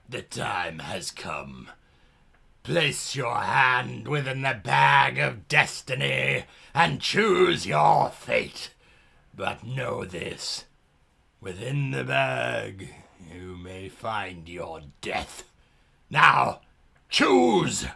The time has come. Place your hand within the bag of destiny and choose your fate. But know this, within the bag you may find your death. Now, choose!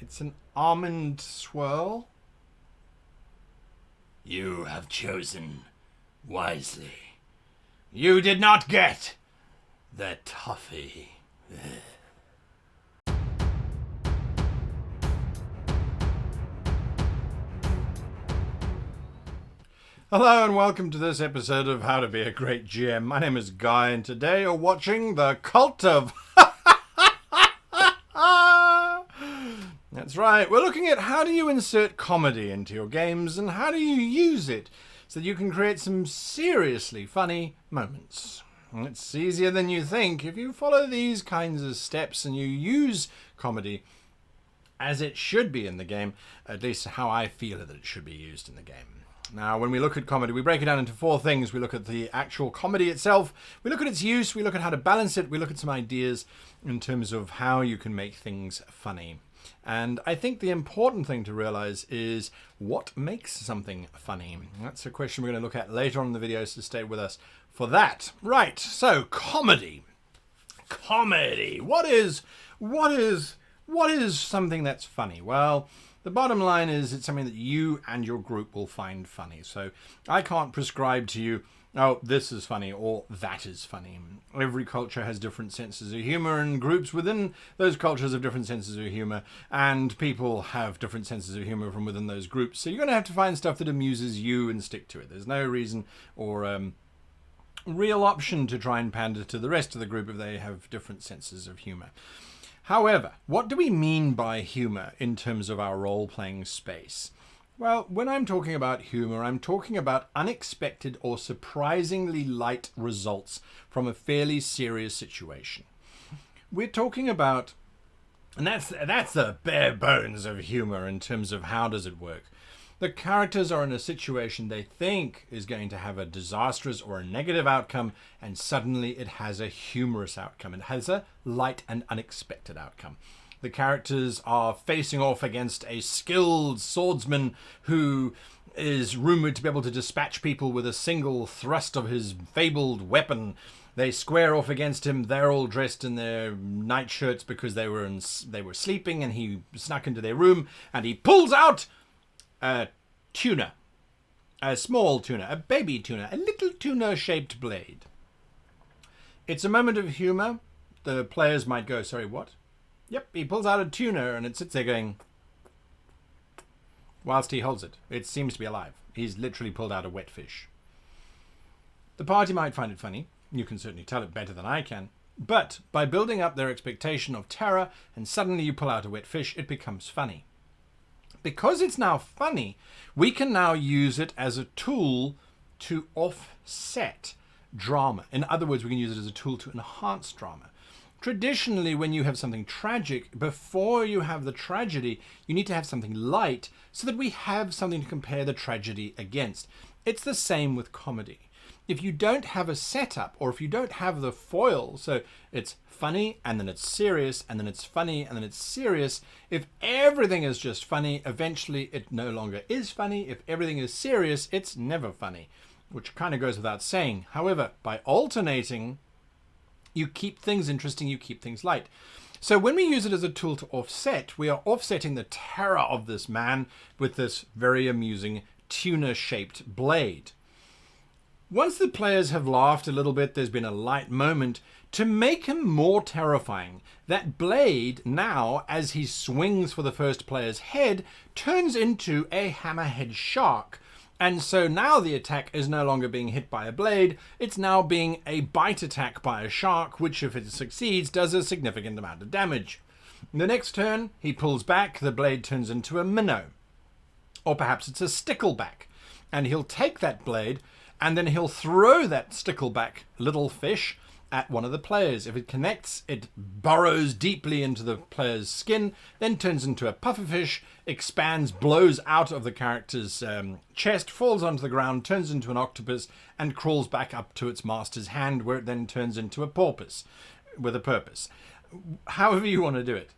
It's an almond swirl. You have chosen wisely. You did not get the toffee. Hello and welcome to this episode of How to Be a Great GM. My name is Guy and today you're watching The Cult of... That's right, we're looking at how do you insert comedy into your games and how do you use it so that you can create some seriously funny moments. It's easier than you think if you follow these kinds of steps and you use comedy as it should be in the game, at least how I feel that it should be used in the game. Now, when we look at comedy, we break it down into four things. We look at the actual comedy itself, we look at its use, we look at how to balance it, we look at some ideas in terms of how you can make things funny. And I think the important thing to realize is what makes something funny. That's a question we're going to look at later on in the video, so stay with us for that. Right, so comedy. Comedy. What is something that's funny? Well, the bottom line is it's something that you and your group will find funny. So I can't prescribe to you, oh, this is funny or that is funny. Every culture has different senses of humor and groups within those cultures have different senses of humor and people have different senses of humor from within those groups. So you're going to have to find stuff that amuses you and stick to it. There's no reason or real option to try and pander to the rest of the group if they have different senses of humor. However, what do we mean by humor in terms of our role-playing space? Well, when I'm talking about humor, I'm talking about unexpected or surprisingly light results from a fairly serious situation. We're talking about, and that's the bare bones of humor in terms of how does it work. The characters are in a situation they think is going to have a disastrous or a negative outcome, and suddenly it has a humorous outcome. It has a light and unexpected outcome. The characters are facing off against a skilled swordsman who is rumored to be able to dispatch people with a single thrust of his fabled weapon. They square off against him. They're all dressed in their nightshirts because they were sleeping, and he snuck into their room and he pulls out a tuna, a small tuna, a baby tuna, a little tuna-shaped blade. It's a moment of humor. The players might go, sorry, what? Yep, he pulls out a tuna and it sits there going, whilst he holds it. It seems to be alive. He's literally pulled out a wet fish. The party might find it funny. You can certainly tell it better than I can. But by building up their expectation of terror and suddenly you pull out a wet fish, it becomes funny. Because it's now funny, we can now use it as a tool to offset drama. In other words, we can use it as a tool to enhance drama. Traditionally, when you have something tragic, before you have the tragedy, you need to have something light so that we have something to compare the tragedy against. It's the same with comedy. If you don't have a setup, or if you don't have the foil, so it's funny and then it's serious and then it's funny and then it's serious, if everything is just funny, eventually it no longer is funny. If everything is serious, it's never funny, which kind of goes without saying. However, by alternating, you keep things interesting, you keep things light. So when we use it as a tool to offset, we are offsetting the terror of this man with this very amusing tuna-shaped blade. Once the players have laughed a little bit, there's been a light moment, to make him more terrifying, that blade now, as he swings for the first player's head, turns into a hammerhead shark. And so now the attack is no longer being hit by a blade, it's now being a bite attack by a shark, which if it succeeds does a significant amount of damage. The next turn, he pulls back, the blade turns into a minnow. Or perhaps it's a stickleback, and he'll take that blade, and then he'll throw that stickleback little fish at one of the players. If it connects, it burrows deeply into the player's skin, then turns into a pufferfish, expands, blows out of the character's chest, falls onto the ground, turns into an octopus, and crawls back up to its master's hand, where it then turns into a porpoise with a purpose. However you want to do it.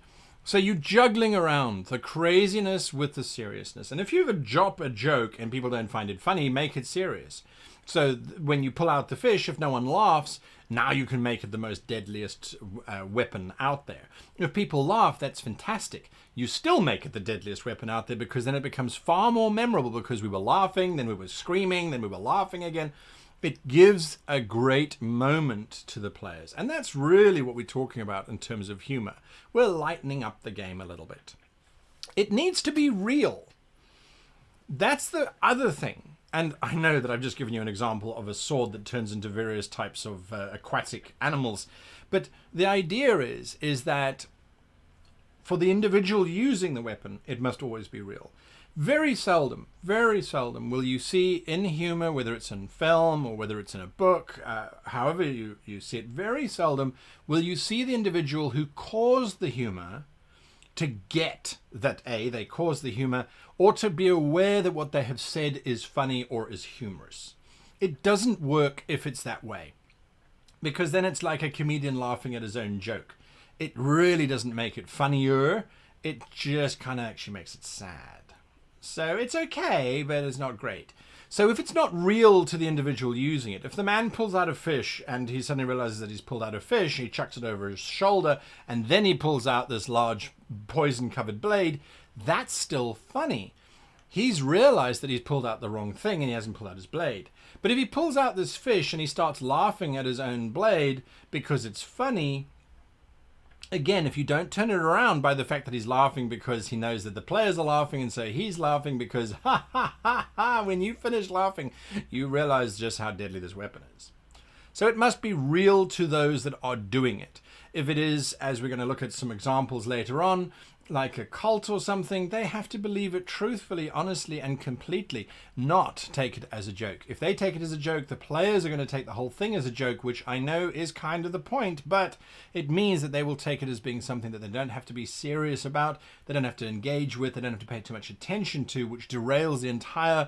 So you're juggling around the craziness with the seriousness. And if you drop a joke and people don't find it funny, make it serious. So when you pull out the fish, if no one laughs, now you can make it the most deadliest weapon out there. If people laugh, that's fantastic. You still make it the deadliest weapon out there, because then it becomes far more memorable, because we were laughing, then we were screaming, then we were laughing again. It gives a great moment to the players. And that's really what we're talking about in terms of humor. We're lightening up the game a little bit. It needs to be real. That's the other thing. And I know that I've just given you an example of a sword that turns into various types of aquatic animals. But the idea is that for the individual using the weapon, it must always be real. Very seldom will you see in humor, whether it's in film or whether it's in a book, however you see it, very seldom will you see the individual who caused the humor to get that they caused the humor, or to be aware that what they have said is funny or is humorous. It doesn't work if it's that way, because then it's like a comedian laughing at his own joke. It really doesn't make it funnier. It just kind of actually makes it sad. So it's okay, but it's not great. So if it's not real to the individual using it, if the man pulls out a fish and he suddenly realizes that he's pulled out a fish, he chucks it over his shoulder, and then he pulls out this large poison-covered blade, that's still funny. He's realized that he's pulled out the wrong thing and he hasn't pulled out his blade. But if he pulls out this fish and he starts laughing at his own blade because it's funny, again, if you don't turn it around by the fact that he's laughing because he knows that the players are laughing, and so he's laughing because, ha ha ha ha, when you finish laughing, you realize just how deadly this weapon is. So it must be real to those that are doing it. If it is, as we're going to look at some examples later on, like a cult or something, they have to believe it truthfully, honestly, and completely, not take it as a joke. If they take it as a joke, the players are going to take the whole thing as a joke, which I know is kind of the point, but it means that they will take it as being something that they don't have to be serious about, they don't have to engage with, they don't have to pay too much attention to, which derails the entire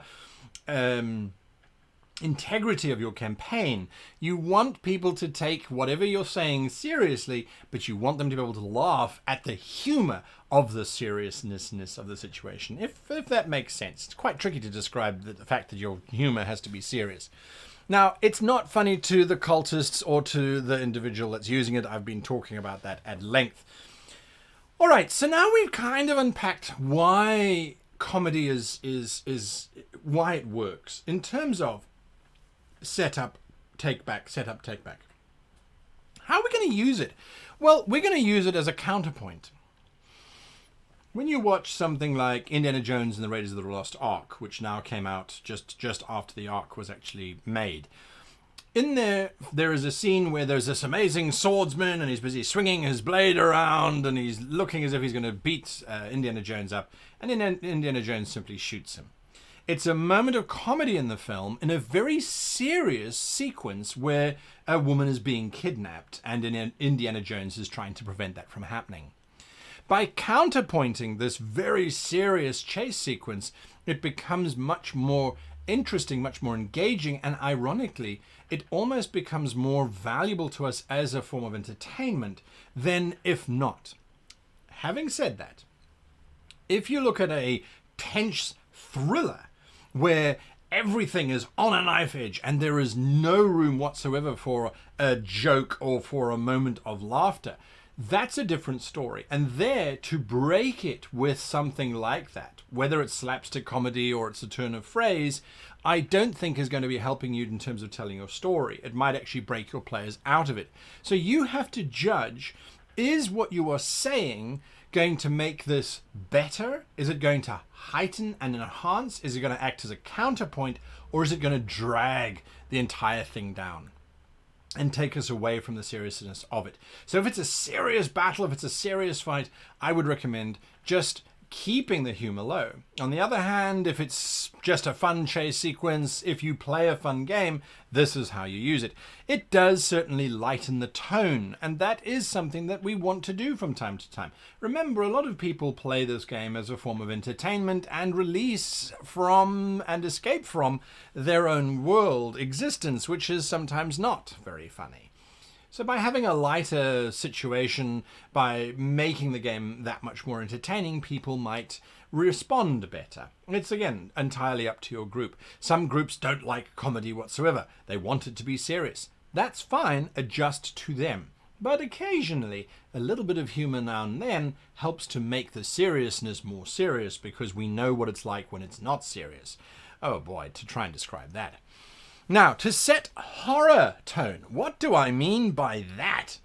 integrity of your campaign. You want people to take whatever you're saying seriously, but you want them to be able to laugh at the humor of the seriousness of the situation, if that makes sense. It's quite tricky to describe the fact that your humor has to be serious. Now, it's not funny to the cultists or to the individual that's using it. I've been talking about that at length. All right, so now we've kind of unpacked why comedy is why it works in terms of setup, take back, setup, take back. How are we going to use it? Well, we're going to use it as a counterpoint. When you watch something like Indiana Jones and the Raiders of the Lost Ark, which now came out just after the Ark was actually made, in there is a scene where there's this amazing swordsman and he's busy swinging his blade around and he's looking as if he's going to beat Indiana Jones up, and Indiana Jones simply shoots him. It's a moment of comedy in the film in a very serious sequence where a woman is being kidnapped and Indiana Jones is trying to prevent that from happening. By counterpointing this very serious chase sequence, it becomes much more interesting, much more engaging, and ironically, it almost becomes more valuable to us as a form of entertainment than if not. Having said that, if you look at a tense thriller where everything is on a knife edge and there is no room whatsoever for a joke or for a moment of laughter, that's a different story. And there, to break it with something like that, whether it's slapstick comedy or it's a turn of phrase, I don't think is going to be helping you in terms of telling your story. It might actually break your players out of it. So you have to judge, is what you are saying going to make this better? Is it going to heighten and enhance? Is it going to act as a counterpoint? Or is it going to drag the entire thing down and take us away from the seriousness of it? So if it's a serious battle, if it's a serious fight, I would recommend just keeping the humor low. On the other hand, if it's just a fun chase sequence, if you play a fun game, this is how you use it. It does certainly lighten the tone, and that is something that we want to do from time to time. Remember, a lot of people play this game as a form of entertainment and release from and escape from their own world existence, which is sometimes not very funny. So by having a lighter situation, by making the game that much more entertaining, people might respond better. It's, again, entirely up to your group. Some groups don't like comedy whatsoever. They want it to be serious. That's fine, adjust to them. But occasionally, a little bit of humor now and then helps to make the seriousness more serious, because we know what it's like when it's not serious. Oh boy, to try and describe that. Now, to set horror tone, what do I mean by that?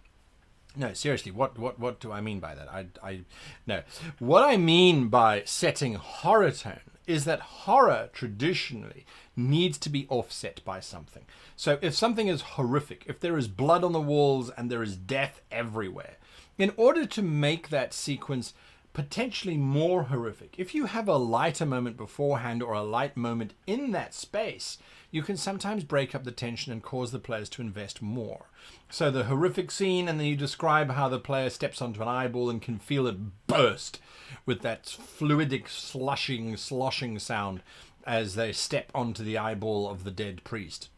No, seriously, what do I mean by that? No. What I mean by setting horror tone is that horror traditionally needs to be offset by something. So if something is horrific, if there is blood on the walls and there is death everywhere, in order to make that sequence potentially more horrific, if you have a lighter moment beforehand or a light moment in that space, you can sometimes break up the tension and cause the players to invest more. So the horrific scene, and then you describe how the player steps onto an eyeball and can feel it burst with that fluidic sloshing sound as they step onto the eyeball of the dead priest.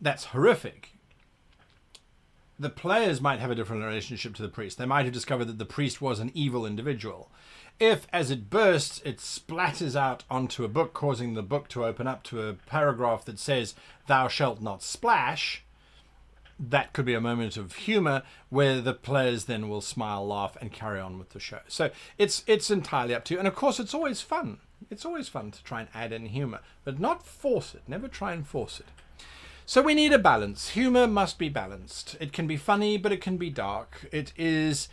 That's horrific. The players might have a different relationship to the priest. They might have discovered that the priest was an evil individual. If, as it bursts, it splatters out onto a book, causing the book to open up to a paragraph that says, "Thou shalt not splash," that could be a moment of humor where the players then will smile, laugh, and carry on with the show. So it's entirely up to you. And of course, it's always fun. It's always fun to try and add in humor, but not force it. Never try and force it. So we need a balance. Humor must be balanced. It can be funny, but it can be dark. It is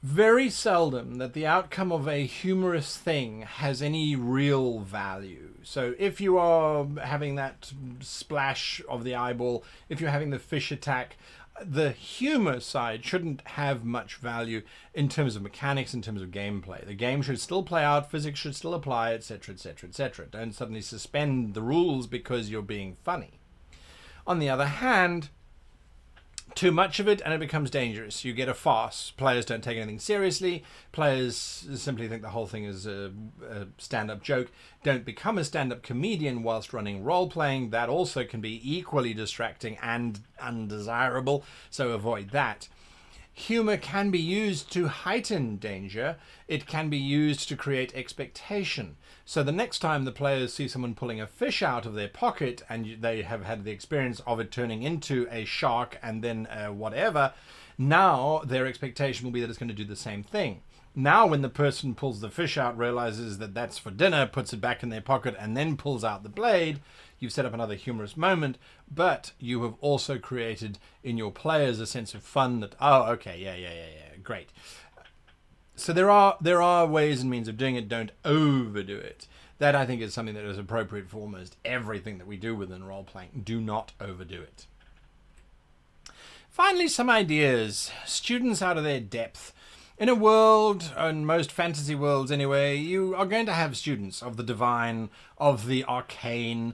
very seldom that the outcome of a humorous thing has any real value. So if you are having that splash of the eyeball, if you're having the fish attack, the humor side shouldn't have much value in terms of mechanics, in terms of gameplay. The game should still play out, physics should still apply, etc., etc., etc. Don't suddenly suspend the rules because you're being funny. On the other hand, too much of it and it becomes dangerous. You get a farce. Players don't take anything seriously. Players simply think the whole thing is a stand-up joke. Don't become a stand-up comedian whilst running role-playing. That also can be equally distracting and undesirable, so avoid that. Humor can be used to heighten danger. It can be used to create expectation. So the next time the players see someone pulling a fish out of their pocket and they have had the experience of it turning into a shark and then whatever, now their expectation will be that it's going to do the same thing. Now when the person pulls the fish out, realizes that that's for dinner, puts it back in their pocket and then pulls out the blade, you've set up another humorous moment, but you have also created in your players a sense of fun that, oh, okay, yeah, great. So there are ways and means of doing it. Don't overdo it. That, I think, is something that is appropriate for almost everything that we do within role-playing. Do not overdo it. Finally, some ideas. Students out of their depth. In a world, in most fantasy worlds anyway, you are going to have students of the divine, of the arcane.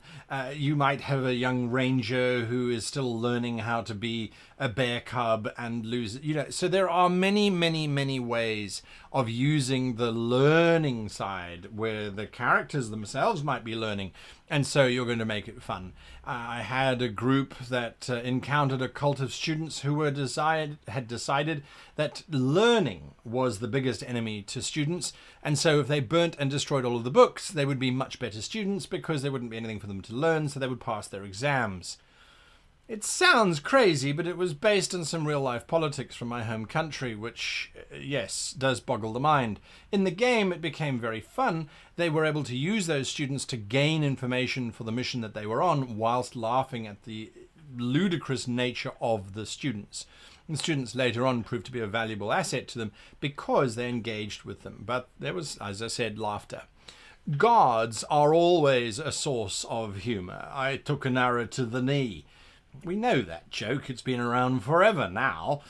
You might have a young ranger who is still learning how to be a bear cub and lose, so there are many, many, many ways of using the learning side where the characters themselves might be learning, and so you're going to make it fun. I had a group that encountered a cult of students who had decided that learning was the biggest enemy to students, and so if they burnt and destroyed all of the books, they would be much better students because there wouldn't be anything for them to learn, so they would pass their exams. It sounds crazy, but it was based on some real-life politics from my home country, which, yes, does boggle the mind. In the game, it became very fun. They were able to use those students to gain information for the mission that they were on, whilst laughing at the ludicrous nature of the students. The students later on proved to be a valuable asset to them because they engaged with them. But there was, as I said, laughter. Guards are always a source of humour. I took an arrow to the knee. We know that joke. It's been around forever now.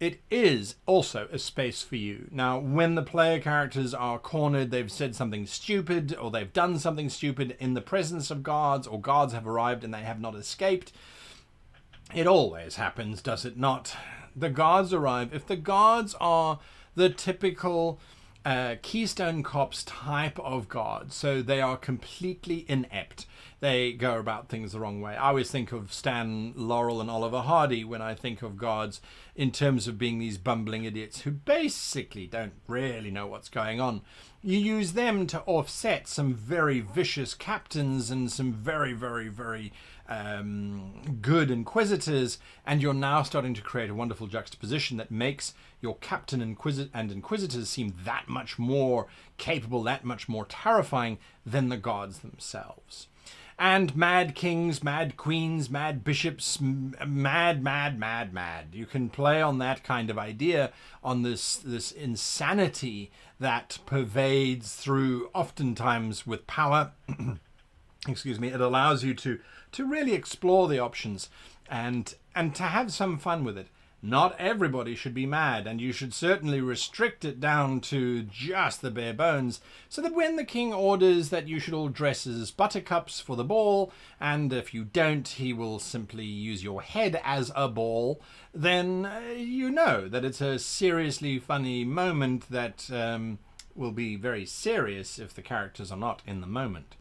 it is also a space for you. Now, when the player characters are cornered, they've said something stupid or they've done something stupid in the presence of guards, or guards have arrived and they have not escaped. It always happens, does it not? The guards arrive. If the guards are the typical Keystone Cops type of guards, so they are completely inept, they go about things the wrong way. I always think of Stan Laurel and Oliver Hardy when I think of guards in terms of being these bumbling idiots who basically don't really know what's going on. You use them to offset some very vicious captains and some very, very, very good inquisitors, and you're now starting to create a wonderful juxtaposition that makes your captain and inquisitors seem that much more capable, that much more terrifying than the guards themselves. And mad kings, mad queens, mad bishops, mad. You can play on that kind of idea, on this insanity that pervades through, oftentimes with power. Excuse me. It allows you to really explore the options and to have some fun with it. Not everybody should be mad, and you should certainly restrict it down to just the bare bones, so that when the king orders that you should all dress as buttercups for the ball, and if you don't, he will simply use your head as a ball, then you know that it's a seriously funny moment that will be very serious if the characters are not in the moment.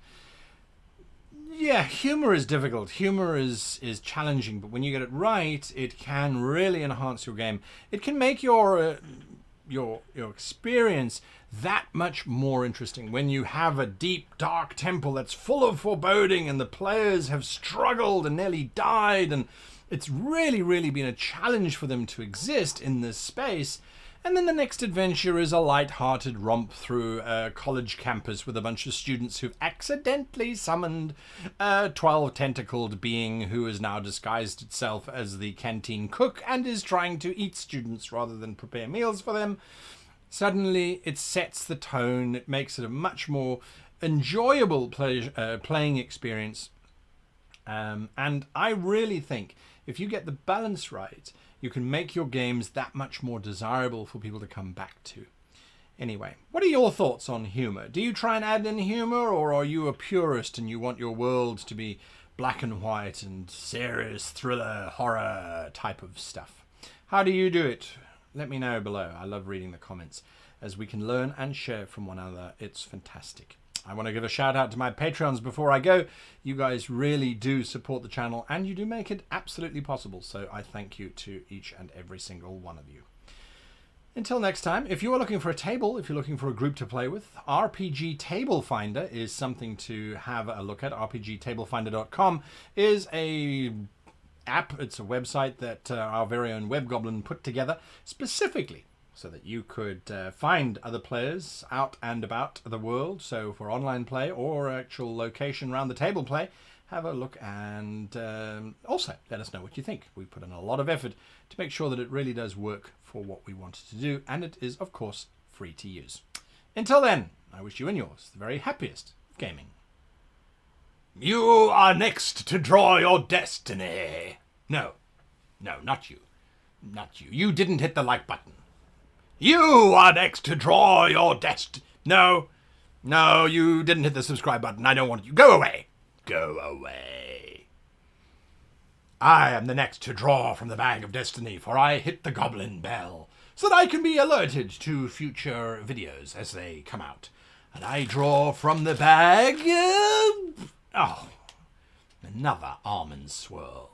Yeah, humor is difficult. Humor is challenging, but when you get it right, it can really enhance your game. It can make your experience that much more interesting. When you have a deep, dark temple that's full of foreboding, and the players have struggled and nearly died, and it's really, really been a challenge for them to exist in this space. And then the next adventure is a light-hearted romp through a college campus with a bunch of students who've accidentally summoned a 12-tentacled being who has now disguised itself as the canteen cook and is trying to eat students rather than prepare meals for them. Suddenly, it sets the tone. It makes it a much more enjoyable playing experience. And I really think if you get the balance right, you can make your games that much more desirable for people to come back to. Anyway, what are your thoughts on humor? Do you try and add in humor, or are you a purist and you want your world to be black and white and serious thriller, horror type of stuff? How do you do it? Let me know below. I love reading the comments as we can learn and share from one another. It's fantastic. I want to give a shout out to my Patreons before I go. You guys really do support the channel and you do make it absolutely possible. So I thank you to each and every single one of you. Until next time, if you are looking for a table, if you're looking for a group to play with, RPG Table Finder is something to have a look at. RPGTableFinder.com is a app. It's a website that our very own Web Goblin put together specifically so that you could find other players out and about the world. So for online play or actual location round the table play, have a look and also let us know what you think. We put in a lot of effort to make sure that it really does work for what we wanted to do, and it is, of course, free to use. Until then, I wish you and yours the very happiest of gaming. You are next to draw your destiny. No, not you. Not you. You didn't hit the like button. You are next to draw your destiny. No, you didn't hit the subscribe button. I don't want you. Go away. Go away. I am the next to draw from the bag of destiny, for I hit the Goblin Bell, so that I can be alerted to future videos as they come out. And I draw from the bag... another almond swirl.